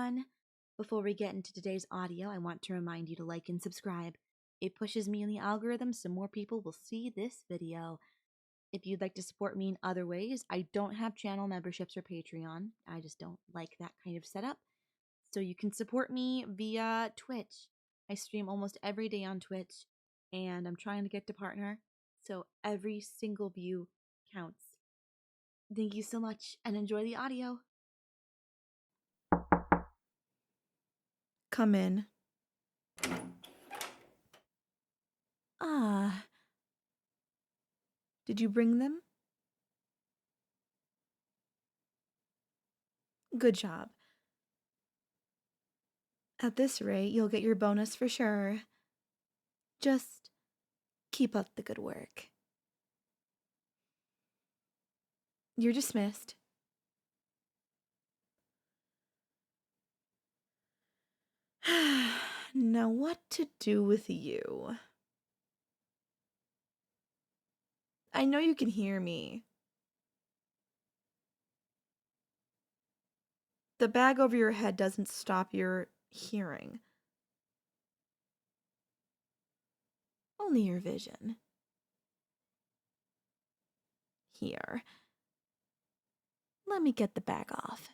everyone! Before we get into today's audio, I want to remind you to like and subscribe. It pushes me in the algorithm so more people will see this video. If you'd like to support me in other ways, I don't have channel memberships or Patreon. I just don't like that kind of setup. So you can support me via Twitch. I stream almost every day on Twitch, and I'm trying to get to partner, so every single view counts. Thank you so much, and enjoy the audio. Come in. Ah, Did you bring them? Good job. At this rate, you'll get your bonus for sure. Just keep up the good work. You're dismissed. Now what to do with you? I know you can hear me. The bag over your head doesn't stop your hearing. Only your vision. Here. Let me get the bag off.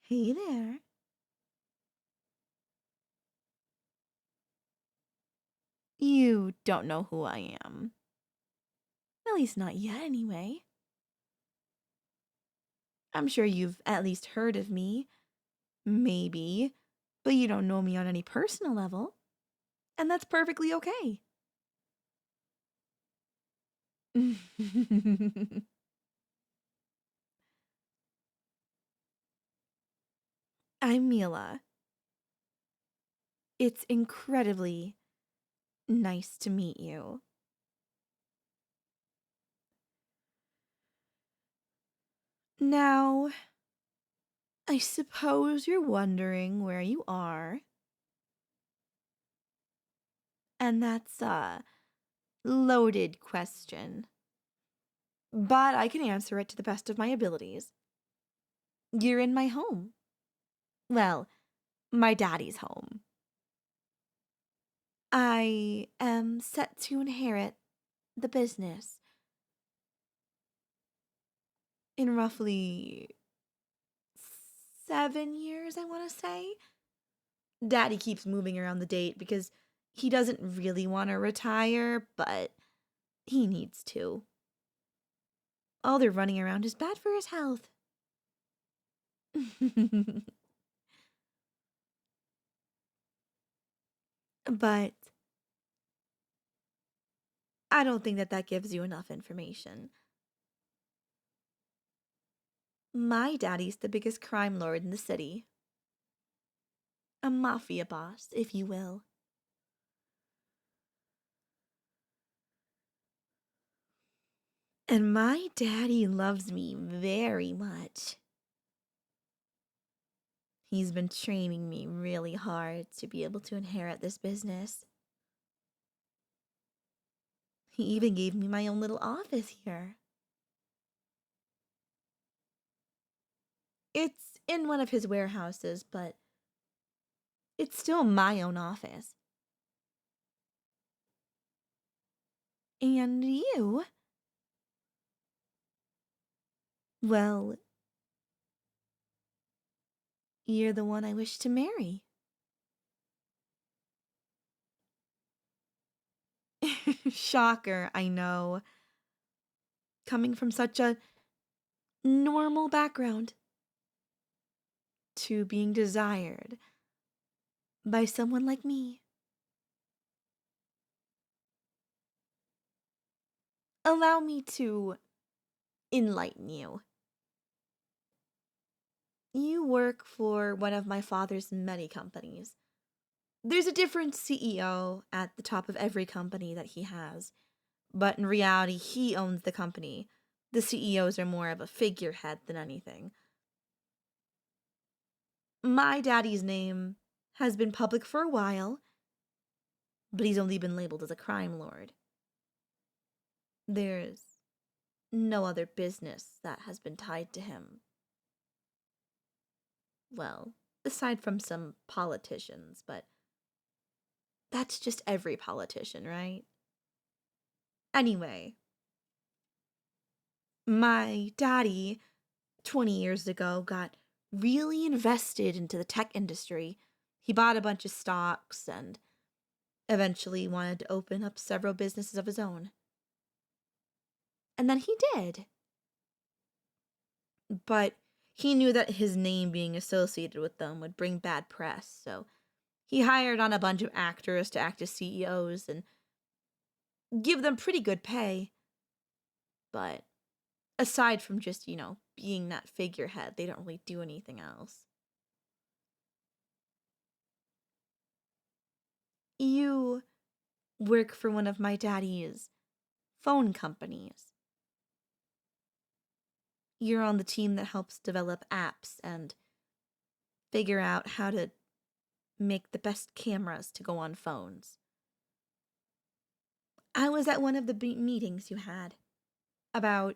Hey there. You don't know who I am. At least not yet, anyway. I'm sure you've at least heard of me. Maybe. But you don't know me on any personal level. And that's perfectly okay. I'm Mila. It's incredibly nice to meet you. Now, I suppose you're wondering where you are. And that's a loaded question. But I can answer it to the best of my abilities. You're in my home. Well, my daddy's home. I am set to inherit the business in roughly 7 years, I want to say. Daddy keeps moving around the date because he doesn't really want to retire, but he needs to. All the running around is bad for his health. But I don't think that gives you enough information. My daddy's the biggest crime lord in the city. A mafia boss, if you will. And my daddy loves me very much. He's been training me really hard to be able to inherit this business. He even gave me my own little office here. It's in one of his warehouses, but it's still my own office. And you? Well, you're the one I wish to marry. Shocker, I know. Coming from such a normal background to being desired by someone like me. Allow me to enlighten you. You work for one of my father's many companies. There's a different CEO at the top of every company that he has, but in reality, he owns the company. The CEOs are more of a figurehead than anything. My daddy's name has been public for a while, but he's only been labeled as a crime lord. There's no other business that has been tied to him. Well, aside from some politicians, but that's just every politician, right? Anyway, my daddy, 20 years ago, got really invested into the tech industry. He bought a bunch of stocks and eventually wanted to open up several businesses of his own. And then he did. But he knew that his name being associated with them would bring bad press, so he hired on a bunch of actors to act as CEOs and give them pretty good pay. But aside from just, being that figurehead, they don't really do anything else. You work for one of my daddy's phone companies. You're on the team that helps develop apps and figure out how to make the best cameras to go on phones. I was at one of the meetings you had about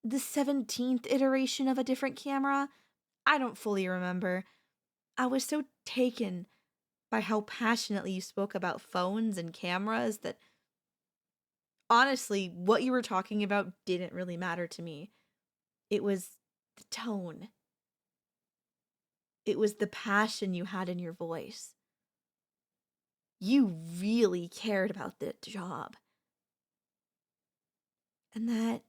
the 17th iteration of a different camera. I don't fully remember. I was so taken by how passionately you spoke about phones and cameras that honestly, what you were talking about didn't really matter to me. It was the tone. It was the passion you had in your voice. You really cared about the job. And that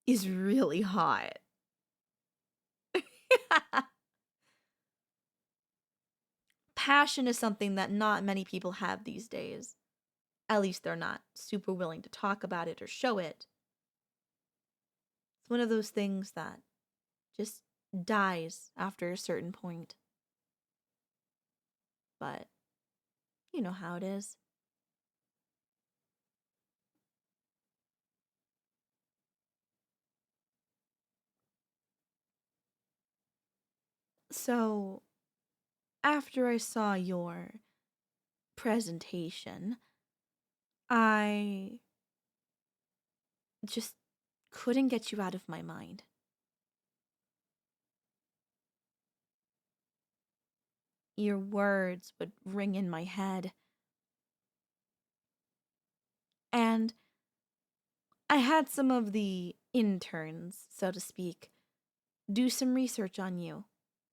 is really hot. Passion is something that not many people have these days. At least they're not super willing to talk about it or show it. It's one of those things that just dies after a certain point. But you know how it is. So, after I saw your presentation, I just couldn't get you out of my mind. Your words would ring in my head. And I had some of the interns, so to speak, do some research on you.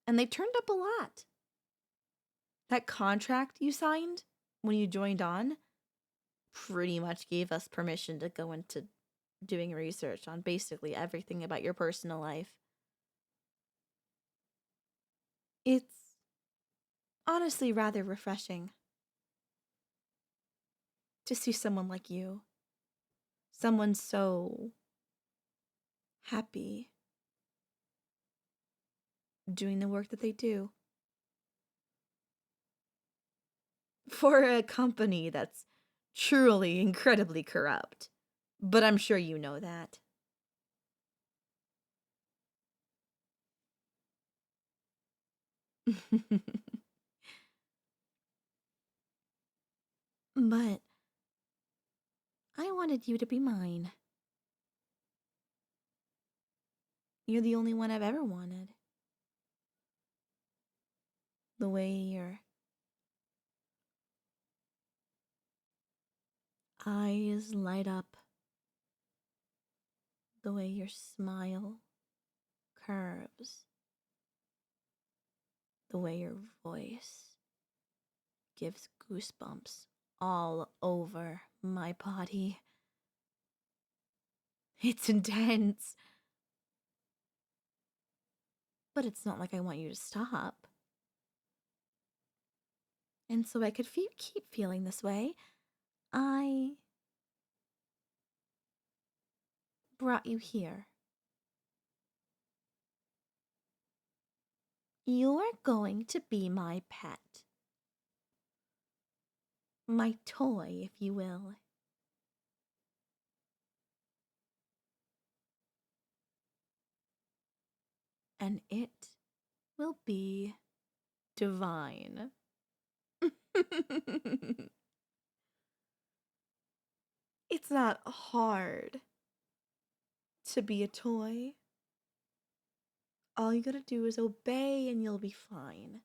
And they turned up a lot. That contract you signed when you joined on pretty much gave us permission to go into doing research on basically everything about your personal life. It's honestly rather refreshing to see someone like you. Someone so happy doing the work that they do. For a company that's truly incredibly corrupt. But I'm sure you know that. But I wanted you to be mine. You're the only one I've ever wanted. The way your eyes light up. The way your smile curves. The way your voice gives goosebumps all over my body. It's intense. But it's not like I want you to stop. And so I could keep feeling this way, I brought you here. You're going to be my pet. My toy, if you will. And it will be divine. It's not hard to be a toy. All you gotta do is obey and you'll be fine.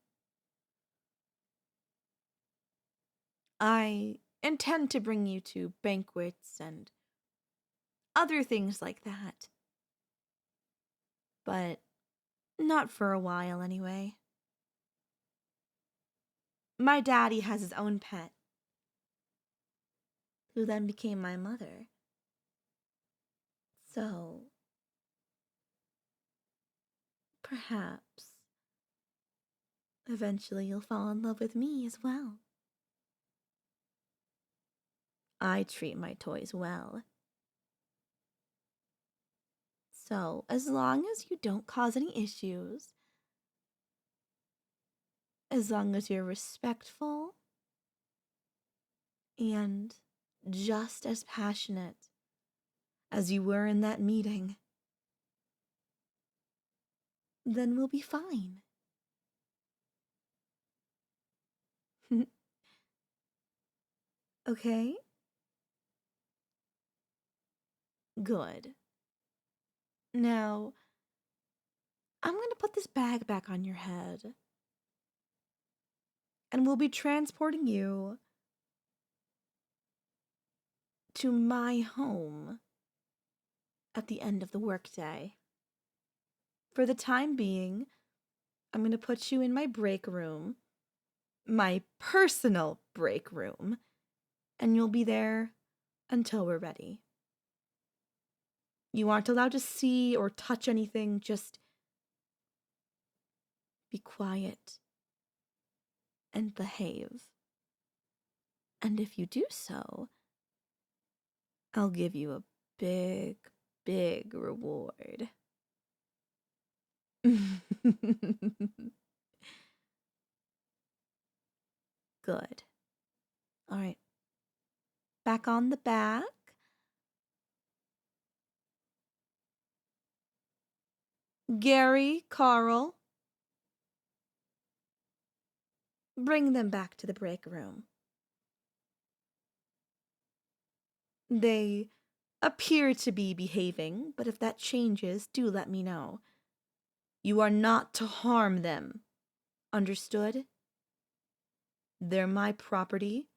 I intend to bring you to banquets and other things like that. But not for a while anyway. My daddy has his own pet, who then became my mother. So, perhaps, eventually you'll fall in love with me as well. I treat my toys well. So, as long as you don't cause any issues, as long as you're respectful and just as passionate as you were in that meeting, then we'll be fine. Okay? Good. Now, I'm going to put this bag back on your head, and we'll be transporting you to my home at the end of the workday. For the time being, I'm going to put you in my break room, my personal break room, and you'll be there until we're ready. You aren't allowed to see or touch anything, just be quiet and behave. And if you do so, I'll give you a big, big reward. Good. All right. Back on the back. Gary, Carl, bring them back to the break room. They appear to be behaving, but if that changes, do let me know. You are not to harm them. Understood? They're my property,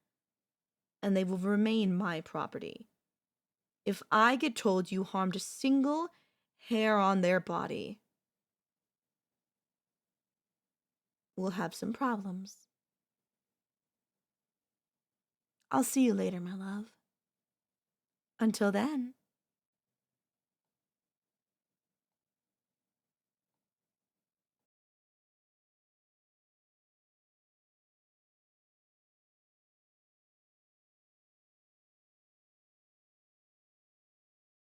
and they will remain my property. If I get told you harmed a single hair on their body, we'll have some problems. I'll see you later, my love. Until then.